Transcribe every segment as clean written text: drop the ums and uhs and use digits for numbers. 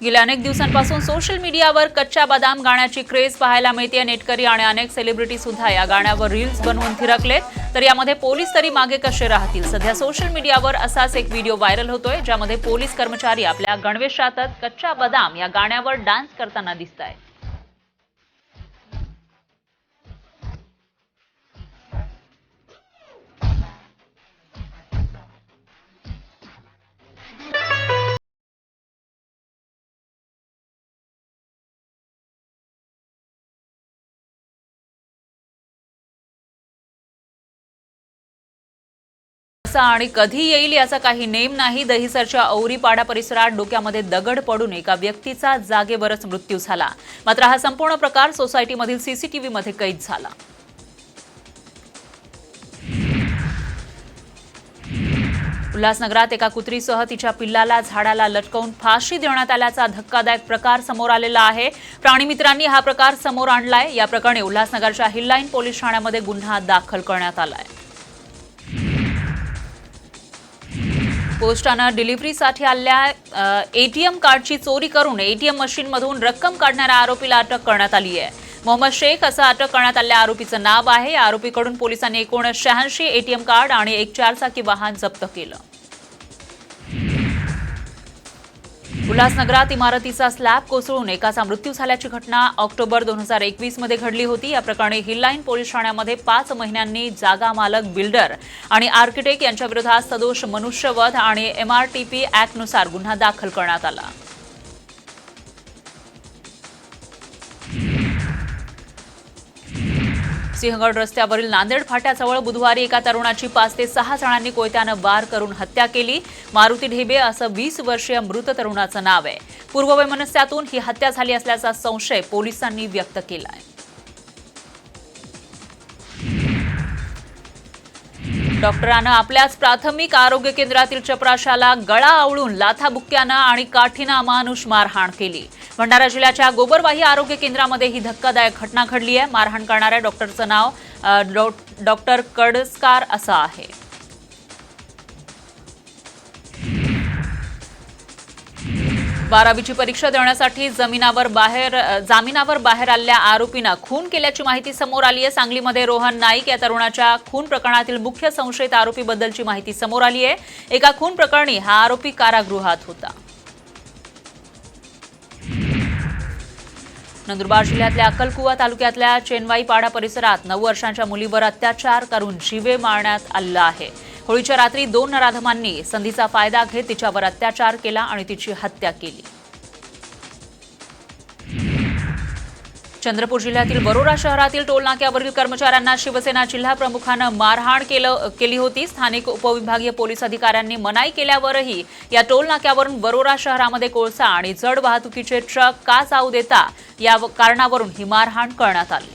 गेल्या अनेक दिवसांपासून सोशल मीडियावर कच्चा बदाम गाण्याची क्रेज पाहायला मिळते। नेटकरी आणि अनेक सेलिब्रिटी सुद्धा या गाण्यावर रील्स बनवून थिरकलेत। तर यामध्ये पोलीस तरी मागे कसे राहतील? सध्या सोशल मीडियावर असाच एक व्हिडिओ व्हायरल होतोय, ज्यामध्ये पोलीस कर्मचारी आपल्या गणवेशात कच्चा बदाम या गाण्यावर डान्स करताना दिसतायत। आणि कधी येईल याचा काही नेम नाही। दहिसरच्या औरीपाडा परिसरात डोक्यामध्ये दगड पडून एका व्यक्तीचा जागेवरच मृत्यू झाला। मात्र हा संपूर्ण प्रकार सोसायटीमधील सीसीटीव्ही मध्ये कैद झाला। उल्हासनगरात एका कुत्रीसह तिच्या पिल्लाला झाडाला लटकवून फाशी देण्यात आल्याचा धक्कादायक प्रकार समोर आलेला आहे। प्राणीमित्रांनी हा प्रकार समोर आणलाय। या प्रकरणी उल्हासनगरच्या हिललाईन पोलीस ठाण्यामध्ये गुन्हा दाखल करण्यात आलाय। पोस्टानं डिलिव्हरीसाठी आलेल्या एटीएम कार्डची चोरी करून एटीएम मशीनमधून रक्कम काढणाऱ्या आरोपीला अटक करण्यात आली आहे। मोहम्मद शेख असं अटक करण्यात आलेल्या आरोपीचं नाव आहे। या आरोपीकडून पोलिसांनी एकूण 86 एटीएम कार्ड आणि एक 4 चाकी वाहन जप्त केलं। उल्हासनगरात इमारतीचा स्लॅब कोसळून एकाचा मृत्यू झाल्याची घटना ऑक्टोबर 2021 मध्ये घडली होती। या प्रकरणी हिललाईन पोलीस ठाण्यामध्ये 5 महिन्यांनी जागा मालक, बिल्डर आणि आर्किटेक्ट यांच्या विरोधात सदोष मनुष्यवध आणि MRTP ॲक्टनुसार गुन्हा दाखल करण्यात आला। सिंहगड रस्त्यावरील नांदेड फाट्याजवळ बुधवारी एका तरुणाची 5 ते 6 जणांनी कोयत्यानं वार करून हत्या केली। मारुती ढेबे असं 20 वर्षीय मृत तरुणाचं नाव आहे। पूर्ववैमनस्यातून ही हत्या झाली असल्याचा संशय पोलिसांनी व्यक्त केलाय। डॉक्टरांना आपल्याच प्राथमिक आरोग्य केंद्रातील चपराशाला गळा आवळून लाथाबुक्क्यानं आणि काठीनं अमानुष मारहाण केली। भंडारा जिल्ह्याच्या गोबरवाही आरोग्य केंद्रामध्ये ही धक्कादायक घटना घडली आहे। मारहाण करणाऱ्या डॉक्टरचं नाव डॉक्टर कडसकार असं आहे। बारावीची परीक्षा देण्यासाठी जामिनावर बाहेर आलेल्या आरोपीनं खून केल्याची माहिती समोर आली आहे। सांगलीमध्ये रोहन नाईक या तरुणाच्या खून प्रकरणातील मुख्य संशयित आरोपीबद्दलची माहिती समोर आली आहे। एका खून प्रकरणी हा आरोपी कारागृहात होता। नंदुरबार जिल्ह्यातल्या अक्कलकुवा तालुक्यातल्या चेनवाईपाडा परिसरात 9 वर्षांच्या मुलीवर अत्याचार करून जीवे मारण्यात आला आहे। होळीच्या रात्री 2 नराधमांनी संधीचा फायदा घेत तिच्यावर अत्याचार केला आणि तिची हत्या केली। चंद्रपूर जिल्ह्यातील वरोरा शहरातील टोलनाक्यावरील कर्मचाऱ्यांना शिवसेना जिल्हा प्रमुखानं मारहाण केली होती। स्थानिक उपविभागीय पोलीस अधिकाऱ्यांनी मनाई केल्यावरही या टोलनाक्यावरून वरोरा शहरामध्ये कोळसा आणि जड वाहतुकीचे ट्रक का जाऊ देता या कारणावरून ही मारहाण करण्यात आली।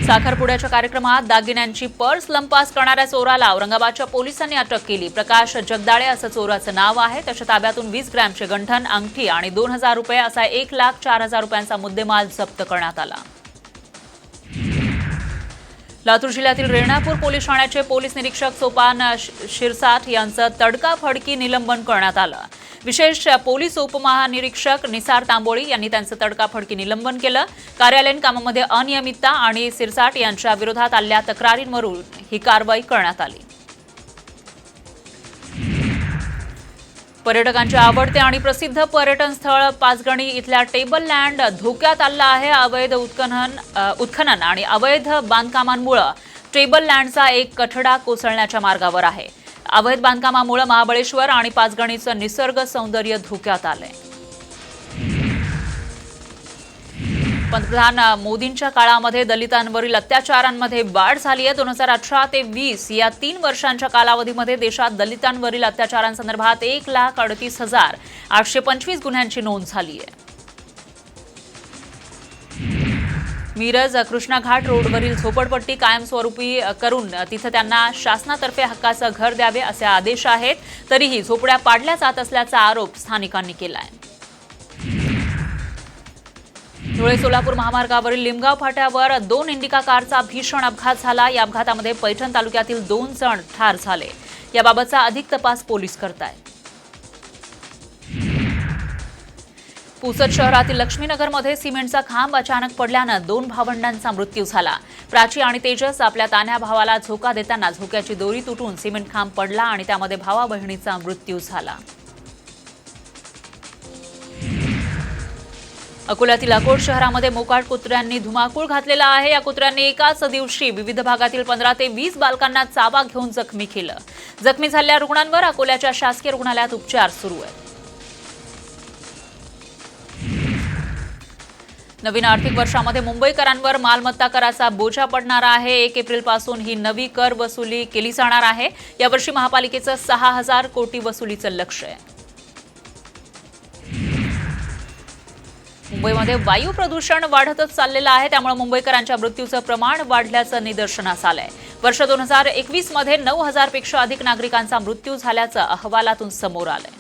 साखरपुड्याच्या कार्यक्रमात दागिन्यांची पर्स लंपास करणाऱ्या चोराला औरंगाबादच्या पोलिसांनी अटक केली। प्रकाश जगदाळे असं चोराचं नाव आहे। त्याच्या ताब्यातून 20 ग्रॅमचे गंठन, अंगठी आणि 2000 रुपये असा 1,04,000 रुपयांचा मुद्देमाल जप्त करण्यात आला। लातूर जिल्ह्यातील रेणापूर पोलीस ठाण्याचे पोलीस निरीक्षक सोपान शिरसाठ यांचं तडकाफडकी निलंबन करण्यात आलं। विशेष पोलीस उपमहानिरीक्षक निसार तांबोळी यांनी त्यांचं तडकाफडकी निलंबन केलं। कार्यालयीन कामामध्ये अनियमितता आणि शिरसाठ यांच्या विरोधात आलेल्या तक्रारींवरून ही कारवाई करण्यात आली। पर्यटकांचे आवडते आणि प्रसिद्ध पर्यटन स्थळ पाचगणी इथल्या टेबल लँड धोक्यात आला आहे। अवैध उत्खनन आणि अवैध बांधकामांमुळे टेबल लँडचा एक कठडा कोसळण्याच्या मार्गावर आहे। अवैध बांधकामामुळे महाबळेश्वर आणि पाचगणीचं निसर्ग सौंदर्य धोक्यात आलंय। पंतप्रधान मोदींच्या काळामध्ये दलितांवरील अत्याचारांमध्ये वाढ झाली आहे। 2018 ते 20 या 3 वर्षांच्या कालावधीमध्ये देशात दलितांवरील अत्याचारांसंदर्भात 1,38,825 गुन्ह्यांची नोंद झाली आहे। मिरज कृष्णा घाट रोडवरील झोपडपट्टी कायमस्वरूपी करून तिथे त्यांना शासनातर्फे हक्काचं घर द्यावे असे आदेश आहेत। तरीही झोपड्या पाडल्या जात असल्याचा आरोप स्थानिकांनी केला आहे। धुळे सोलापूर महामार्गावरील लिमगाव फाट्यावर 2 इंडिका कारचा भीषण अपघात झाला। या अपघातामध्ये पैठण तालुक्यातील 2 जण ठार झाले। याबाबतचा अधिक तपास पोलीस करतायत. पुसद शहरातील लक्ष्मीनगरमध्ये सिमेंटचा खांब अचानक पडल्यानं 2 भावंडांचा मृत्यू झाला. प्राची आणि तेजस आपल्या तान्ह्या भावाला झोका देताना झोक्याची दोरी तुटून सिमेंट खांब पडला आणि त्यामध्ये भावा बहिणीचा मृत्यू झाला. अकोल्यातील अकोट शहरामध्ये मोकाट कुत्र्यांनी धुमाकूळ घातलेला आहे. या कुत्र्यांनी एकाच दिवशी विविध भागातील 15 ते 20 बालकांना चावा घेऊन जखमी केलं. जखमी झालेल्या रुग्णांवर अकोल्याच्या शासकीय रुग्णालयात उपचार सुरू आहेत. नवीन आर्थिक वर्षामध्ये मुंबईकरांवर मालमत्ता कराचा बोजा पडणार आहे. 1 एप्रिलपासून ही नवी कर वसुली केली जाणार आहे. यावर्षी महापालिकेचं 6000 कोटी वसुलीचं लक्ष्य आहे. मुंबईमध्ये वायू प्रदूषण वाढतच चाललेलं आहे. त्यामुळे मुंबईकरांच्या मृत्यूचं प्रमाण वाढल्याचं निदर्शनास आलंय. वर्ष 2021 मध्ये 9000 पेक्षा अधिक नागरिकांचा मृत्यू झाल्याचं अहवालातून समोर आलंय.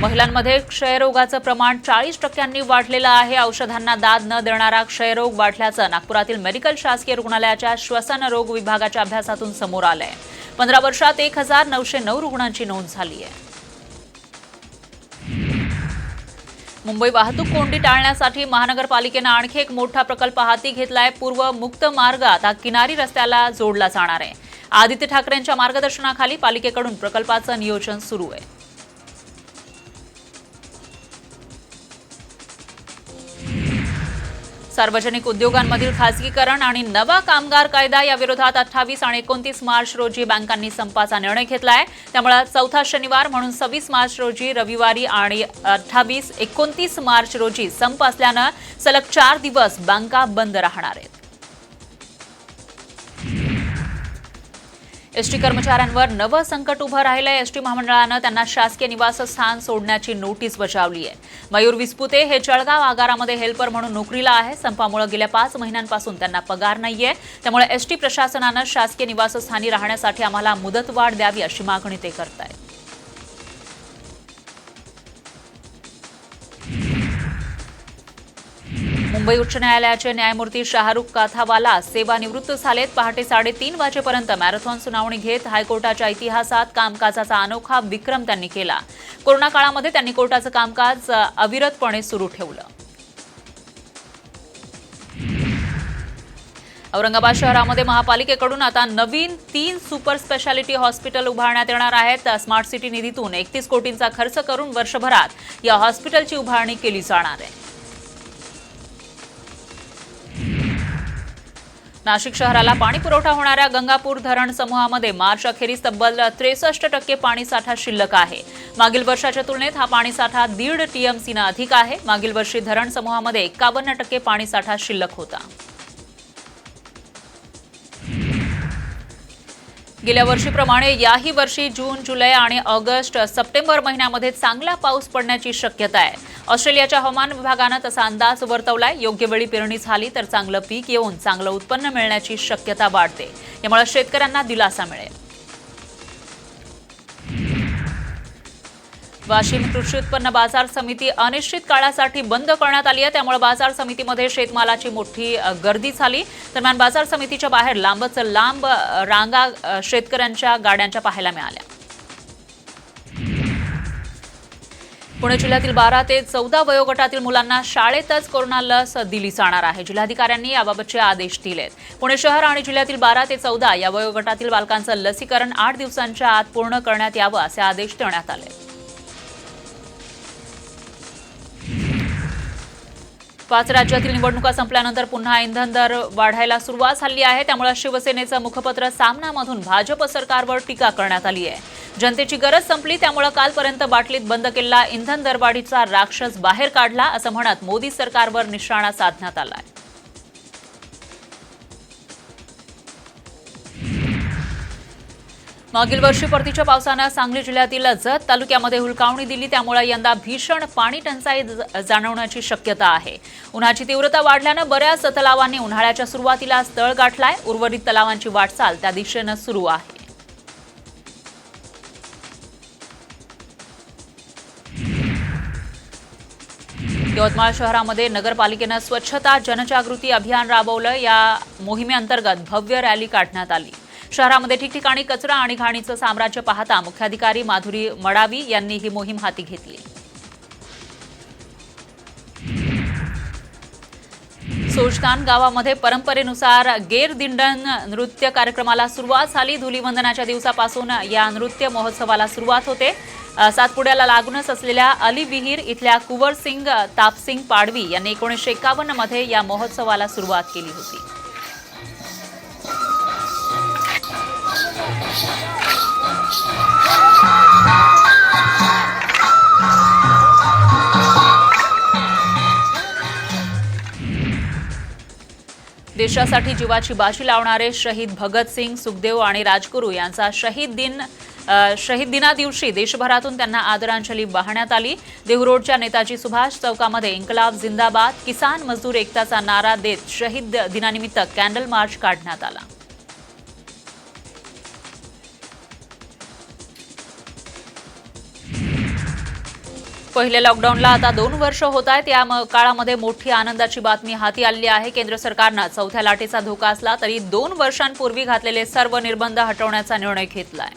महिलांमध्ये क्षयरोगाचं प्रमाण 40% वाढलेलं आहे. औषधांना दाद न देणारा क्षयरोग वाढल्याचं नागपुरातील मेडिकल शासकीय रुग्णालयाच्या श्वसन रोग विभागाच्या अभ्यासातून समोर आलंय. 15 वर्षात 1909 रुग्णांची नोंद झाली आहे. मुंबई वाहतूक कोंडी टाळण्यासाठी महानगरपालिकेनं आणखी एक मोठा प्रकल्प हाती घेतलाय. पूर्व मुक्त मार्ग आता किनारी रस्त्याला जोडला जाणार आहे. आदित्य ठाकरेंच्या मार्गदर्शनाखाली पालिकेकडून प्रकल्पाचं नियोजन सुरू आहे. सार्वजनिक उद्योगांमधील खासगीकरण आणि नवा कामगार कायदा याविरोधात 28 आणि 29 मार्च रोजी बँकांनी संपाचा निर्णय घेतलाय. त्यामुळे चौथा शनिवार म्हणून 26 मार्च रोजी रविवारी आणि 28-29 मार्च रोजी संप असल्यानं सलग 4 दिवस बँका बंद राहणार आहेत. एसटी कर्मचाऱ्यांवर नवं संकट उभं राहिलंय. एसटी महामंडळानं त्यांना शासकीय निवासस्थान सोडण्याची नोटीस बजावली आहे. मयूर विस्पुते हे जळगाव आगारामध्ये हेल्पर म्हणून नोकरीला आहे. संपामुळे गेल्या 5 महिन्यांपासून त्यांना पगार नाहीये. त्यामुळे एसटी प्रशासनानं शासकीय निवासस्थानी राहण्यासाठी आम्हाला मुदतवाढ द्यावी अशी मागणी ते करतायत. मुंबई उच्च न्यायालयाचे न्यायमूर्ती शाहरुख काथावाला सेवानिवृत्त झालेत. पहाटे 3:30 वाजेपर्यंत मॅरेथॉन सुनावणी घेत हायकोर्टाच्या इतिहासात कामकाजाचा अनोखा विक्रम त्यांनी केला. कोरोना काळामध्ये त्यांनी कोर्टाचं कामकाज अविरतपणे सुरू ठेवलं. औरंगाबाद शहरामध्ये महापालिकेकडून आता नवीन 3 सुपर स्पेशालिटी हॉस्पिटल उभारण्यात येणार आहेत. स्मार्ट सिटी निधीतून 31 कोटींचा खर्च करून वर्षभरात या हॉस्पिटलची उभारणी केली जाणार आहे. नाशिक शहराला पाणी पुरवठा होणाऱ्या गंगापूर धरण समूहामध्ये मार्च अखेरीस तब्बल 63% पाणीसाठा शिल्लक आहे. मागील वर्षाच्या तुलनेत हा पाणीसाठा 1.5 टीएमसीनं अधिक आहे. मागील वर्षी धरण समूहामध्ये 51% पाणीसाठा शिल्लक होता. गेल्या वर्षीप्रमाणे याही वर्षी जून, जुलै आणि ऑगस्ट, सप्टेंबर महिन्यामध्ये चांगला पाऊस पडण्याची शक्यता आहे. ऑस्ट्रेलियाच्या हवामान विभागानं तसा अंदाज वर्तवलाय. योग्य वेळी पेरणी झाली तर चांगलं पीक येऊन चांगलं उत्पन्न मिळण्याची शक्यता वाढते. यामुळे शेतकऱ्यांना दिलासा मिळेल. वाशिम कृषी उत्पन्न बाजार समिती अनिश्चित काळासाठी बंद करण्यात आली आहे. त्यामुळे बाजार समितीमध्ये शेतमालाची मोठी गर्दी झाली. दरम्यान बाजार समितीच्या बाहेर लांबच लांब रांगा शेतकऱ्यांच्या गाड्यांच्या पाहायला मिळाल्या. पुणे जिल्ह्यातील 12 ते 14 वयोगटातील मुलांना शाळेतच कोरोना लस दिली जाणार आहे. जिल्हाधिकाऱ्यांनी याबाबतचे आदेश दिलेत. पुणे शहर आणि जिल्ह्यातील 12 ते 14 या वयोगटातील बालकांचं लसीकरण 8 दिवसांच्या आत पूर्ण करण्यात यावं असे आदेश देण्यात आले. 5 राज्यातील निवडणुका संपल्यानंतर पुन्हा इंधन दर वाढायला सुरुवात झाली आहे. त्यामुळे शिवसेनेचं मुखपत्र सामनामधून भाजप सरकारवर टीका करण्यात आली आहे. जनतेची गरज संपली त्यामुळे कालपर्यंत बाटलीत बंद केलेला इंधन दरवाढीचा राक्षस बाहेर काढला असं म्हणत मोदी सरकारवर निशाणा साधण्यात आलाय. मागील वर्षी परतीच्या पावसानं सांगली जिल्ह्यातील जत तालुक्यामध्ये हुलकावणी दिली. त्यामुळे यंदा भीषण पाणी टंचाई जाणवण्याची शक्यता आहे. उन्हाची तीव्रता वाढल्यानं बऱ्याच तलावांनी उन्हाळ्याच्या सुरुवातीलाच तळ गाठलाय. उर्वरित तलावांची वाटचाल त्या दिशेनं सुरू आहे. यवतमाळ शहरामध्ये नगरपालिकेनं स्वच्छता जनजागृती अभियान राबवलं। या मोहिमेअंतर्गत भव्य रॅली काढण्यात आली। शहरामध्ये ठिकठिकाणी कचरा आणि घाणीचं साम्राज्य पाहता मुख्याधिकारी माधुरी मडावी यांनी ही मोहीम हाती घेतली। सोजतान गावामध्ये परंपरेनुसार गेर दिंडण नृत्य कार्यक्रमाला सुरुवात झाली। धुलीवंदनाच्या दिवसापासून या नृत्य महोत्सवाला सुरुवात होते। सातपुड्याला लागूनच असलेल्या अली विहीर इथल्या कुंवरसिंग तापसिंग पाडवी यांनी 1951 मध्ये या महोत्सवाला सुरुवात केली होती। देशासाठी जीवाची बाजी लावणारे शहीद भगतसिंग, सुखदेव आणि राजगुरू यांचा शहीद दिना दिवशी देशभरातून त्यांना आदरांजली वाहण्यात आली। देहूरोडच्या नेताजी सुभाष चौकामध्ये इन्कलाब जिंदाबाद, किसान मजदूर एकताचा नारा देत शहीद दिनानिमित्त कॅन्डल मार्च काढण्यात आला। पहिल्या लॉकडाऊनला आता 2 वर्ष होत आहेत। या काळामध्ये मोठी आनंदाची बातमी हाती आली आहे। केंद्र सरकारनं चौथ्या लाटेचा धोका असला तरी 2 वर्षांपूर्वी घातलेले सर्व निर्बंध हटवण्याचा निर्णय घेतलाय।